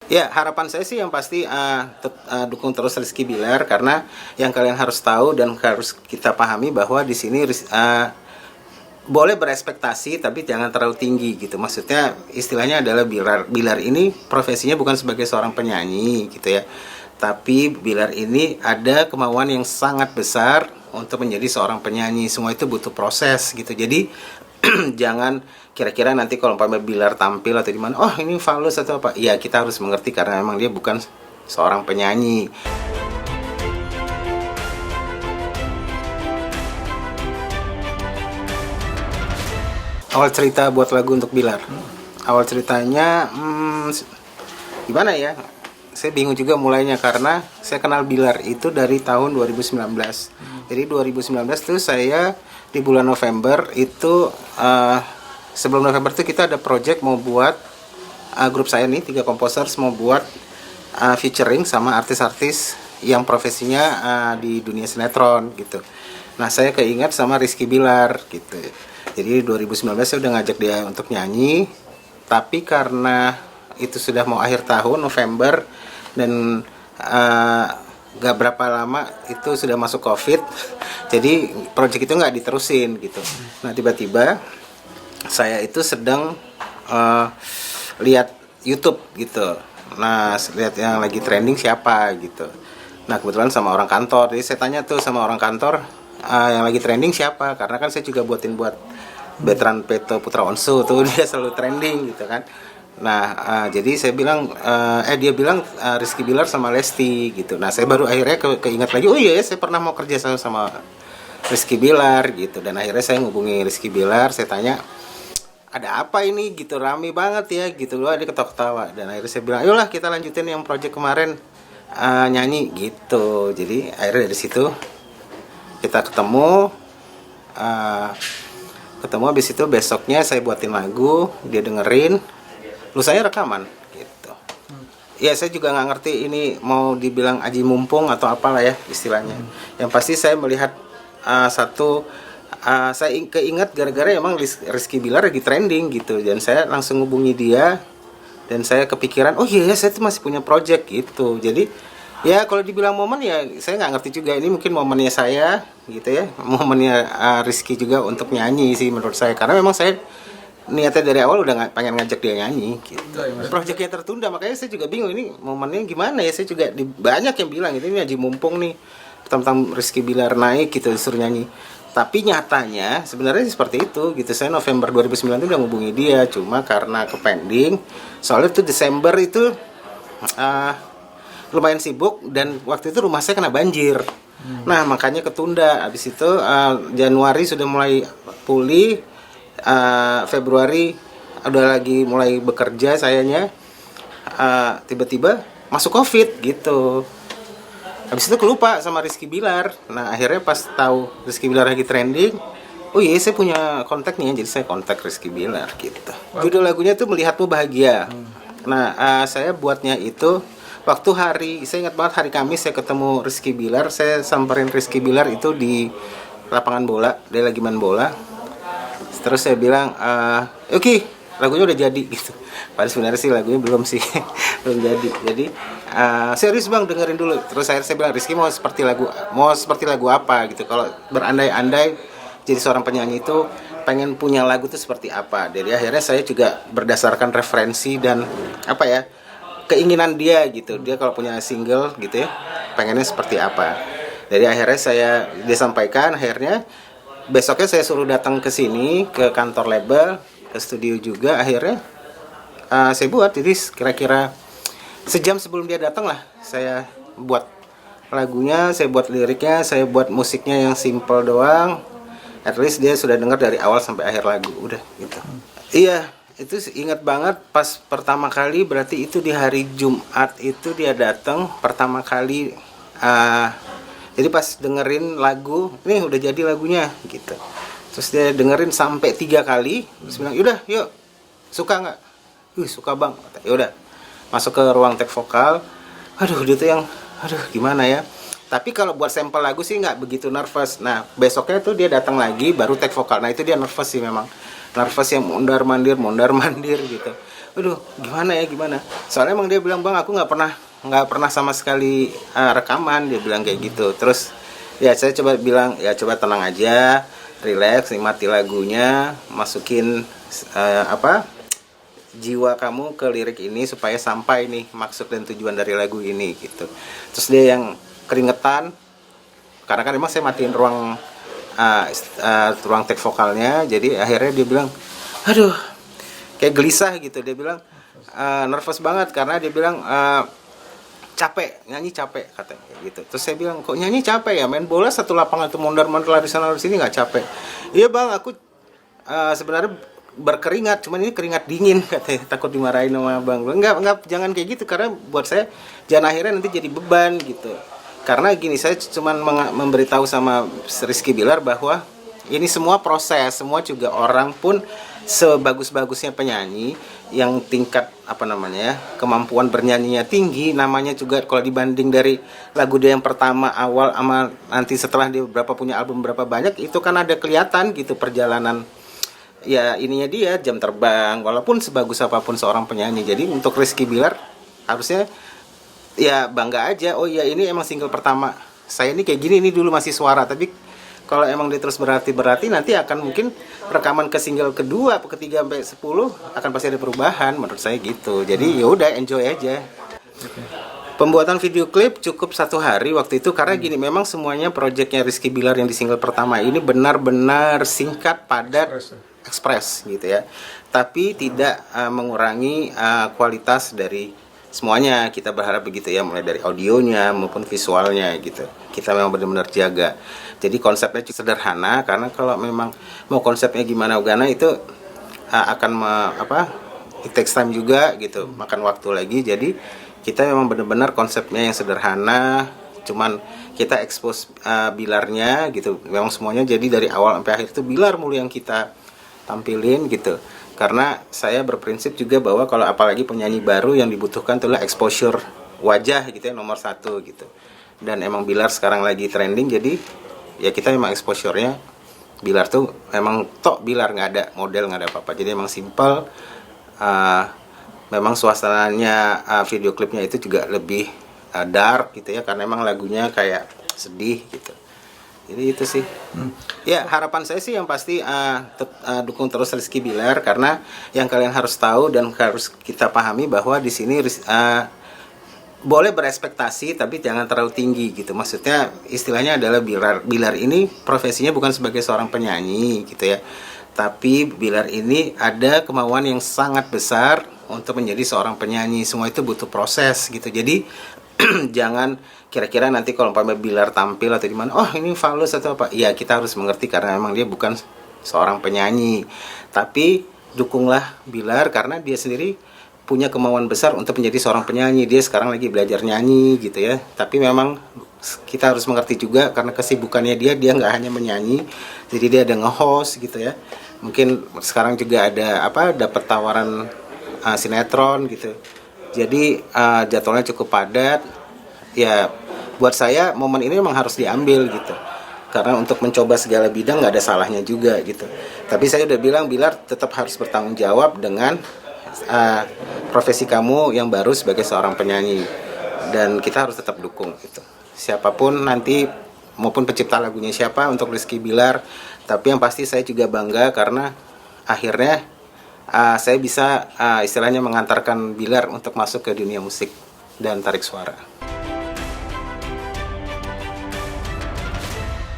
Ya, harapan saya sih yang pasti dukung terus Rizky Bilar, karena yang kalian harus tahu dan harus kita pahami bahwa di sini boleh berespektasi tapi jangan terlalu tinggi gitu. Maksudnya istilahnya adalah Bilar ini profesinya bukan sebagai seorang penyanyi gitu ya. Tapi Bilar ini ada kemauan yang sangat besar untuk menjadi seorang penyanyi. Semua itu butuh proses gitu. Jadi jangan kira-kira nanti kalau umpamanya Bilar tampil atau di mana, oh ini falus atau apa. Ya kita harus mengerti karena memang dia bukan seorang penyanyi. Awal cerita buat lagu untuk Bilar. Awal ceritanya gimana ya? Saya bingung juga mulainya karena saya kenal Bilar itu dari tahun 2019. Jadi 2019 tuh saya di bulan November itu sebelum November tuh kita ada project mau buat grup saya nih 3 komposer mau buat featuring sama artis-artis yang profesinya di dunia sinetron gitu. Nah, saya keinget sama Rizky Bilar gitu. Jadi 2019 saya udah ngajak dia untuk nyanyi, tapi karena itu sudah mau akhir tahun November dan gak berapa lama itu sudah masuk COVID, jadi project itu nggak diterusin gitu. Nah tiba-tiba saya itu sedang lihat YouTube gitu. Nah lihat yang lagi trending siapa gitu. Nah kebetulan sama orang kantor, jadi saya tanya tuh sama orang kantor yang lagi trending siapa, karena kan saya juga buat Betran Peto Putra Onsu tuh dia selalu trending gitu kan. Nah, jadi saya bilang, dia bilang Rizky Bilar sama Lesti gitu. Nah, saya baru akhirnya keinget lagi, oh iya ya, saya pernah mau kerja sama Rizky Bilar gitu. Dan akhirnya saya ngubungi Rizky Bilar, saya tanya, ada apa ini gitu, rame banget ya gitu loh, dia ketawa-ketawa. Dan akhirnya saya bilang, ayolah kita lanjutin yang project kemarin nyanyi gitu. Jadi akhirnya dari situ kita ketemu habis itu besoknya saya buatin lagu, dia dengerin, lusanya rekaman gitu. Ya saya juga nggak ngerti ini mau dibilang aji mumpung atau apalah ya istilahnya. Yang pasti saya melihat saya keinget gara-gara emang Rizky Bilar lagi trending gitu, dan saya langsung hubungi dia dan saya kepikiran, oh iya saya tuh masih punya project gitu. Jadi ya kalau dibilang momen ya saya nggak ngerti juga, ini mungkin momennya saya gitu ya, momennya Rizky juga untuk nyanyi sih menurut saya, karena memang saya niatnya dari awal udah nggak pengen ngajak dia nyanyi gitu. Proyeknya tertunda, makanya saya juga bingung ini momennya gimana ya. Saya juga banyak yang bilang gitu, ini aji mumpung nih tentang Rizky Bilar naik gitu disuruh nyanyi. Tapi nyatanya sebenarnya seperti itu gitu. Saya November 2009 itu udah ngubungi dia, cuma karena kepending. Soalnya itu Desember itu lumayan sibuk dan waktu itu rumah saya kena banjir. Nah makanya ketunda. Habis itu Januari sudah mulai pulih, Februari udah lagi mulai bekerja sayanya, tiba-tiba masuk COVID gitu. Habis itu kelupa sama Rizky Bilar. Nah akhirnya pas tahu Rizky Bilar lagi trending, oh iya saya punya kontak nih, jadi saya kontak Rizky Bilar gitu. Judul lagunya tuh Melihatmu Bahagia. Nah saya buatnya itu waktu saya ingat banget hari Kamis saya ketemu Rizky Bilar. Saya samperin Rizky Bilar itu di lapangan bola, dia lagi main bola. Terus saya bilang, oke, lagunya udah jadi gitu. Padahal sebenarnya sih lagunya belum sih, belum jadi. Jadi serius bang, dengerin dulu. Terus saya bilang, Rizky mau seperti lagu apa gitu. Kalau berandai-andai jadi seorang penyanyi itu pengen punya lagu itu seperti apa. Jadi akhirnya saya juga berdasarkan referensi dan apa ya, keinginan dia gitu. Dia kalau punya single gitu ya, pengennya seperti apa. Jadi akhirnya dia sampaikan, akhirnya besoknya saya suruh datang ke sini, ke kantor label, ke studio juga. Akhirnya saya buat, jadi kira-kira sejam sebelum dia datang lah saya buat lagunya, saya buat liriknya, saya buat musiknya yang simple doang. At least dia sudah dengar dari awal sampai akhir lagu, udah gitu. Iya, itu ingat banget pas pertama kali, berarti itu di hari Jumat itu dia datang pertama kali. Jadi pas dengerin lagu, nih udah jadi lagunya gitu. Terus dia dengerin sampai 3 kali, terus bilang, yaudah yuk, suka nggak? Suka bang. Yaudah, masuk ke ruang take vokal. Aduh dia tuh yang, gimana ya. Tapi kalau buat sampel lagu sih nggak begitu nervous. Nah besoknya tuh dia datang lagi baru take vokal. Nah itu dia nervous sih memang. Nervous yang mondar mandir gitu. aduh gimana ya gimana, soalnya emang dia bilang, bang aku nggak pernah sama sekali rekaman, dia bilang kayak gitu. Terus ya saya coba bilang, ya coba tenang aja, relax, nikmati lagunya, masukin jiwa kamu ke lirik ini supaya sampai nih maksud dan tujuan dari lagu ini gitu. Terus dia yang keringetan karena kan emang saya matiin ruang take vokalnya, jadi akhirnya dia bilang aduh kayak gelisah gitu, dia bilang nervous banget karena dia bilang capek, nyanyi capek katanya gitu. Terus saya bilang kok nyanyi capek ya, main bola satu lapangan tuh mondar-mandir lari sana lari sini nggak capek? Iya bang, aku sebenarnya berkeringat, cuman ini keringat dingin katanya, takut dimarahin sama bang. Enggak, jangan kayak gitu, karena buat saya jangan akhirnya nanti jadi beban gitu. Karena gini, saya cuman memberitahu sama Rizky Bilar bahwa ini semua proses, semua juga orang pun sebagus-bagusnya penyanyi yang tingkat kemampuan bernyanyinya tinggi, namanya juga kalau dibanding dari lagu dia yang pertama awal sama nanti setelah dia punya album berapa banyak, itu kan ada kelihatan gitu perjalanan ya ininya dia, jam terbang, walaupun sebagus apapun seorang penyanyi. Jadi untuk Rizky Bilar harusnya ya bangga aja, oh iya ini emang single pertama saya ini kayak gini, ini dulu masih suara, tapi kalau emang dia terus berarti nanti akan mungkin rekaman ke single kedua, ketiga sampai 10 akan pasti ada perubahan menurut saya gitu. Jadi ya udah enjoy aja. Pembuatan video klip cukup 1 hari waktu itu karena gini, memang semuanya proyeknya Rizky Bilar yang di single pertama ini benar-benar singkat, padat, ekspres gitu ya. Tapi tidak mengurangi kualitas dari semuanya. Kita berharap begitu ya, mulai dari audionya maupun visualnya gitu. Kita memang benar-benar jaga. Jadi konsepnya cukup sederhana, karena kalau memang mau konsepnya gimana itu akan it takes time juga gitu, makan waktu lagi. Jadi kita memang benar-benar konsepnya yang sederhana, cuman kita expose Bilarnya gitu. Memang semuanya jadi dari awal sampai akhir itu Bilar mulu yang kita tampilin gitu. Karena saya berprinsip juga bahwa kalau apalagi penyanyi baru yang dibutuhkan itulah exposure wajah gitu ya, nomor 1 gitu. Dan emang Bilar sekarang lagi trending, jadi ya kita emang exposure-nya Bilar tuh emang Bilar, nggak ada model, nggak ada apa-apa. Jadi emang simple. Memang suasananya video klipnya itu juga lebih dark gitu ya, karena emang lagunya kayak sedih gitu. Jadi itu sih. Ya harapan saya sih yang pasti dukung terus Rizky Bilar, karena yang kalian harus tahu dan harus kita pahami bahwa di sini boleh berekspektasi tapi jangan terlalu tinggi gitu. Maksudnya istilahnya adalah Bilar ini profesinya bukan sebagai seorang penyanyi gitu ya, tapi Bilar ini ada kemauan yang sangat besar untuk menjadi seorang penyanyi. Semua itu butuh proses gitu. Jadi jangan kira-kira nanti kalau Bilar tampil atau gimana, oh ini falus atau apa, ya kita harus mengerti karena memang dia bukan seorang penyanyi. Tapi dukunglah Bilar karena dia sendiri punya kemauan besar untuk menjadi seorang penyanyi. Dia sekarang lagi belajar nyanyi gitu ya. Tapi memang kita harus mengerti juga karena kesibukannya dia nggak hanya menyanyi, jadi dia ada nge-host gitu ya. Mungkin sekarang juga ada dapat tawaran sinetron gitu. Jadi jadwalnya cukup padat. Ya buat saya momen ini memang harus diambil gitu. Karena untuk mencoba segala bidang nggak ada salahnya juga gitu. Tapi saya udah bilang Bilar tetap harus bertanggung jawab dengan profesi kamu yang baru sebagai seorang penyanyi, dan kita harus tetap dukung gitu. Siapapun nanti maupun pencipta lagunya siapa untuk Rizky Bilar, tapi yang pasti saya juga bangga karena akhirnya saya bisa istilahnya mengantarkan Bilar untuk masuk ke dunia musik dan tarik suara.